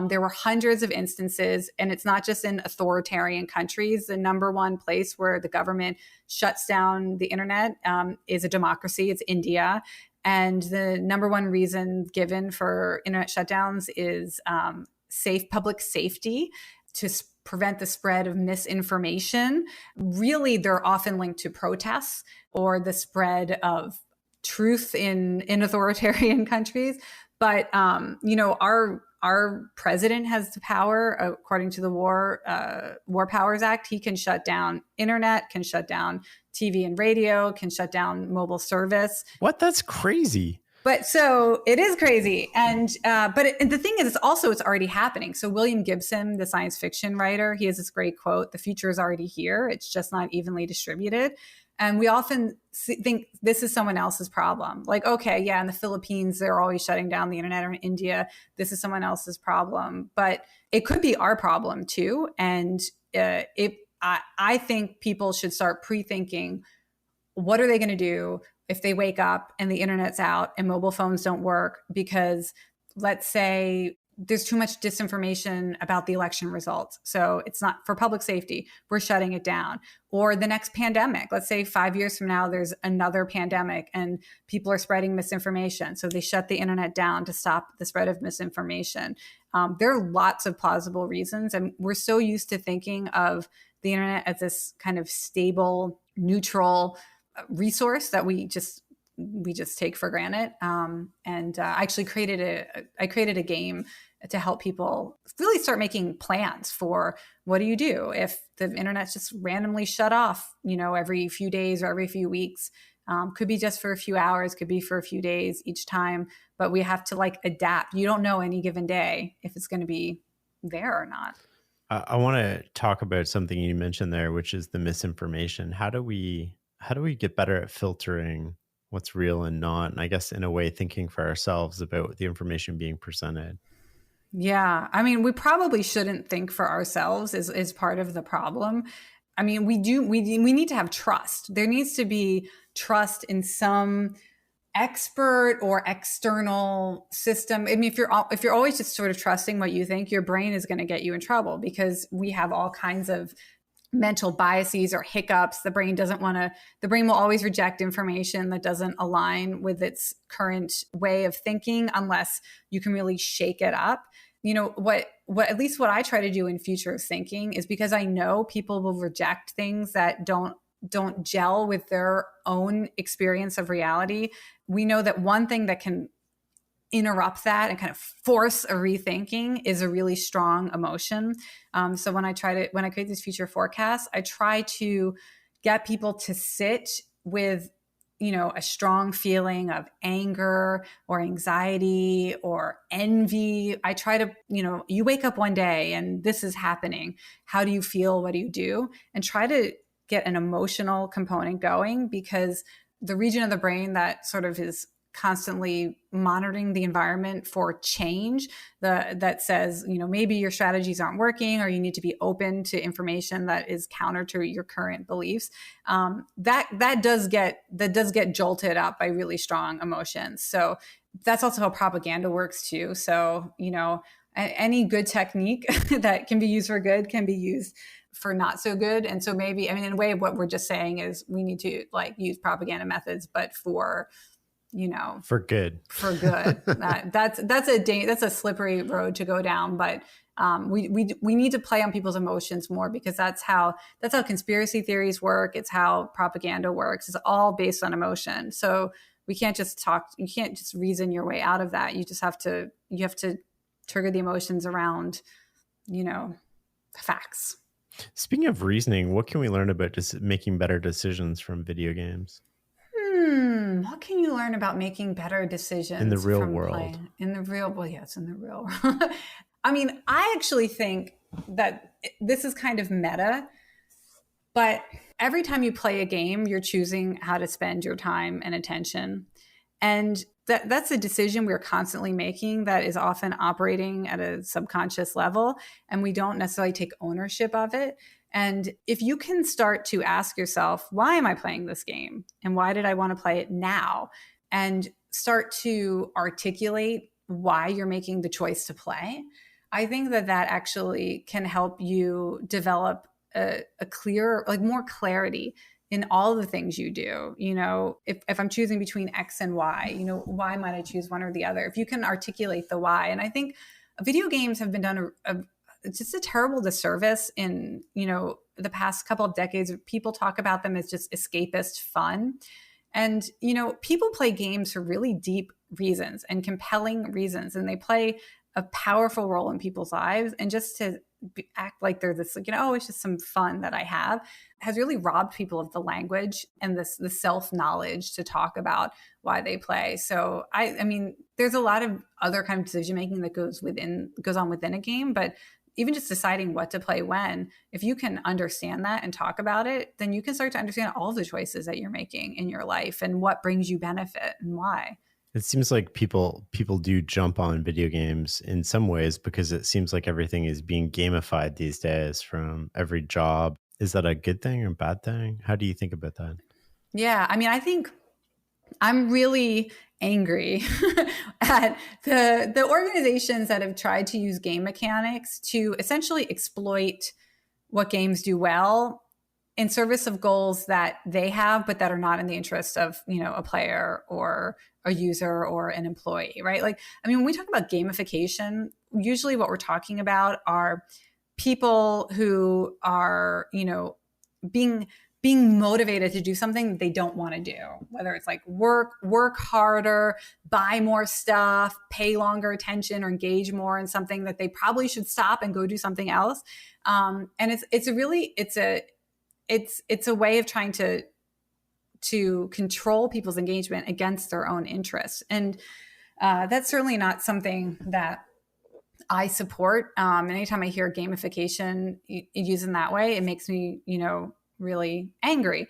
There were hundreds of instances, and it's not just in authoritarian countries. The number one place where the government shuts down the internet is a democracy. It's India. And the number one reason given for internet shutdowns is public safety, to prevent the spread of misinformation. Really, they're often linked to protests or the spread of truth in authoritarian countries. But our president has the power, according to the War Powers Act. He can shut down internet, can shut down TV and radio, can shut down mobile service. What? That's crazy. But so it is crazy. And the thing is, it's already happening. So William Gibson, the science fiction writer, he has this great quote: "The future is already here. It's just not evenly distributed." And we often think this is someone else's problem. Okay, yeah, in the Philippines, they're always shutting down the internet, or in India, this is someone else's problem. But it could be our problem too. And I think people should start pre-thinking, what are they going to do if they wake up and the internet's out and mobile phones don't work? Because let's say there's too much disinformation about the election results. So it's not for public safety. We're shutting it down. Or the next pandemic. Let's say 5 years from now, there's another pandemic and people are spreading misinformation. So they shut the internet down to stop the spread of misinformation. There are lots of plausible reasons. And we're so used to thinking of the internet as this kind of stable, neutral resource that we just take for granted. I actually created a game to help people really start making plans for what do you do if the internet's just randomly shut off, every few days or every few weeks. Could be just for a few hours, could be for a few days each time, but we have to adapt. You don't know any given day if it's going to be there or not. I want to talk about something you mentioned there, which is the misinformation. How do we get better at filtering what's real and not? And I guess in a way, thinking for ourselves about the information being presented. Yeah. I mean, we probably shouldn't think for ourselves is part of the problem. I mean, we need to have trust. There needs to be trust in some expert or external system. I mean, if you're always just sort of trusting what you think, your brain is going to get you in trouble, because we have all kinds of mental biases or hiccups. The brain will always reject information that doesn't align with its current way of thinking unless you can really shake it up. What at least what I try to do in future thinking is, because I know people will reject things that don't gel with their own experience of reality. We know that one thing that can interrupt that and kind of force a rethinking is a really strong emotion. So when I create these future forecasts, I try to get people to sit with, a strong feeling of anger or anxiety or envy. I try to, you wake up one day and this is happening. How do you feel? What do you do? And try to get an emotional component going, because the region of the brain that sort of is constantly monitoring the environment for change, that says, maybe your strategies aren't working, or you need to be open to information that is counter to your current beliefs. That does get jolted up by really strong emotions. So that's also how propaganda works too. So, any good technique that can be used for good can be used for not so good. And so maybe, in a way, what we're just saying is we need to use propaganda methods, but for good. That's a slippery road to go down. But we need to play on people's emotions more, because that's how conspiracy theories work. It's how propaganda works. It's all based on emotion. So you can't just reason your way out of that. You have to trigger the emotions around, facts. Speaking of reasoning, what can we learn about just making better decisions from video games? What can you learn about making better decisions in the real from world? Playing? In the real world. I actually think that this is kind of meta, but every time you play a game, you're choosing how to spend your time and attention. And that's a decision we're constantly making that is often operating at a subconscious level, and we don't necessarily take ownership of it. And if you can start to ask yourself, why am I playing this game? And why did I want to play it now? And start to articulate why you're making the choice to play, I think that actually can help you develop a clear, more clarity in all the things you do. If I'm choosing between X and Y, why might I choose one or the other? If you can articulate the why. And I think video games have been done just a terrible disservice in, the past couple of decades. People talk about them as just escapist fun. And, people play games for really deep reasons and compelling reasons, and they play a powerful role in people's lives. And just to act like they're this, it's just some fun that I have, has really robbed people of the language and the self-knowledge to talk about why they play. So there's a lot of other kind of decision making that goes on within a game, but even just deciding what to play when, if you can understand that and talk about it, then you can start to understand all of the choices that you're making in your life and what brings you benefit and why. It seems like people do jump on video games in some ways because it seems like everything is being gamified these days from every job. Is that a good thing or a bad thing? How do you think about that? Yeah, I think I'm really angry at the organizations that have tried to use game mechanics to essentially exploit what games do well in service of goals that they have, but that are not in the interest of, a player or a user or an employee, right? When we talk about gamification, usually what we're talking about are people who are, being motivated to do something they don't want to do, whether it's work harder, buy more stuff, pay longer attention, or engage more in something that they probably should stop and go do something else. And it's a way of trying to control people's engagement against their own interests. And that's certainly not something that I support. Anytime I hear gamification used in that way, it makes me, really angry,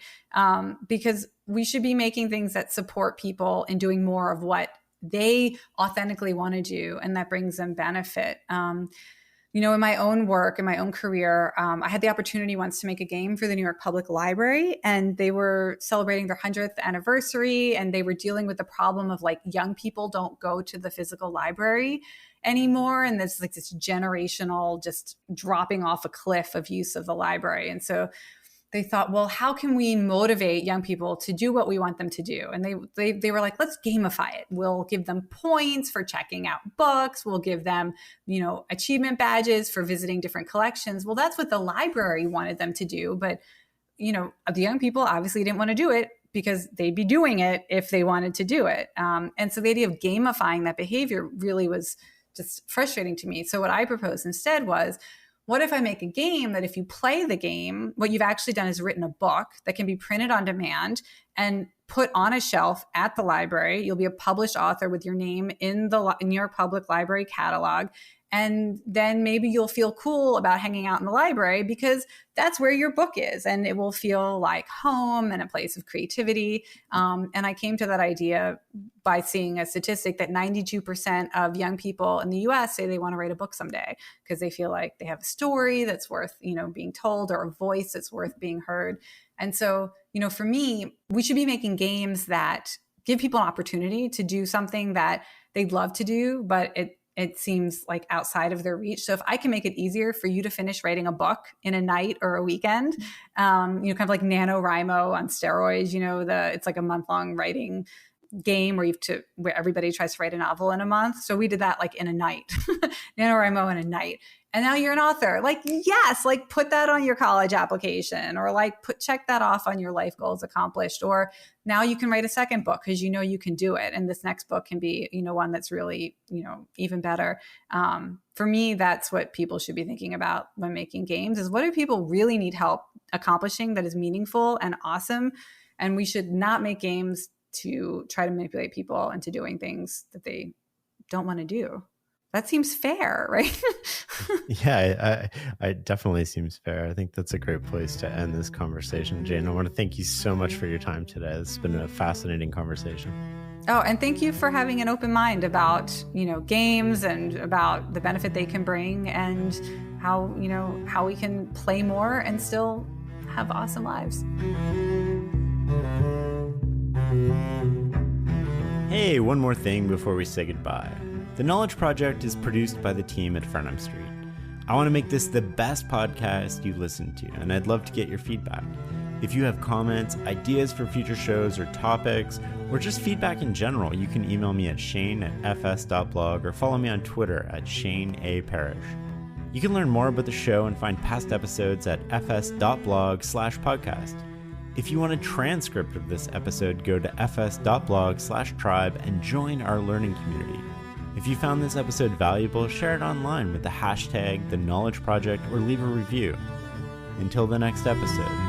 because we should be making things that support people in doing more of what they authentically want to do, and that brings them benefit. In my own work, in my own career, I had the opportunity once to make a game for the New York Public Library, and they were celebrating their 100th anniversary, and they were dealing with the problem of young people don't go to the physical library. anymore. And there's like this generational just dropping off a cliff of use of the library. And so they thought, well, how can we motivate young people to do what we want them to do? And they were like, let's gamify it. We'll give them points for checking out books. We'll give them, achievement badges for visiting different collections. Well, that's what the library wanted them to do. But, the young people obviously didn't want to do it because they'd be doing it if they wanted to do it. And so the idea of gamifying that behavior really was just frustrating to me. So what I proposed instead was, what if I make a game that if you play the game, what you've actually done is written a book that can be printed on demand and put on a shelf at the library. You'll be a published author with your name in your public library catalog. And then maybe you'll feel cool about hanging out in the library because that's where your book is. And it will feel like home and a place of creativity. And I came to that idea by seeing a statistic that 92% of young people in the US say they want to write a book someday because they feel like they have a story that's worth, being told, or a voice that's worth being heard. And so, for me, we should be making games that give people an opportunity to do something that they'd love to do, but it seems like outside of their reach. So if I can make it easier for you to finish writing a book in a night or a weekend, kind of like NaNoWriMo on steroids, it's like a month-long writing game where everybody tries to write a novel in a month. So we did that like in a night, NaNoWriMo in a night. And now you're an author. Like, yes, like put that on your college application, or like check that off on your life goals accomplished. Or now you can write a second book because you can do it. And this next book can be, one that's really, even better. For me, that's what people should be thinking about when making games is, what do people really need help accomplishing that is meaningful and awesome? And we should not make games to try to manipulate people into doing things that they don't want to do. That seems fair, right? Yeah, it definitely seems fair. I think that's a great place to end this conversation. Jane, I want to thank you so much for your time today. It's been a fascinating conversation. Oh, and thank you for having an open mind about, games and about the benefit they can bring and how we can play more and still have awesome lives. Hey, one more thing before we say goodbye. The Knowledge Project is produced by the team at Fernham Street. I want to make this the best podcast you listen to, and I'd love to get your feedback. If you have comments, ideas for future shows or topics, or just feedback in general, you can email me at shane@fs.blog or follow me on Twitter at shaneaparish. You can learn more about the show and find past episodes at fs.blog/podcast. If you want a transcript of this episode, go to fs.blog/tribe and join our learning community. If you found this episode valuable, share it online with the hashtag #TheKnowledgeProject or leave a review. Until the next episode.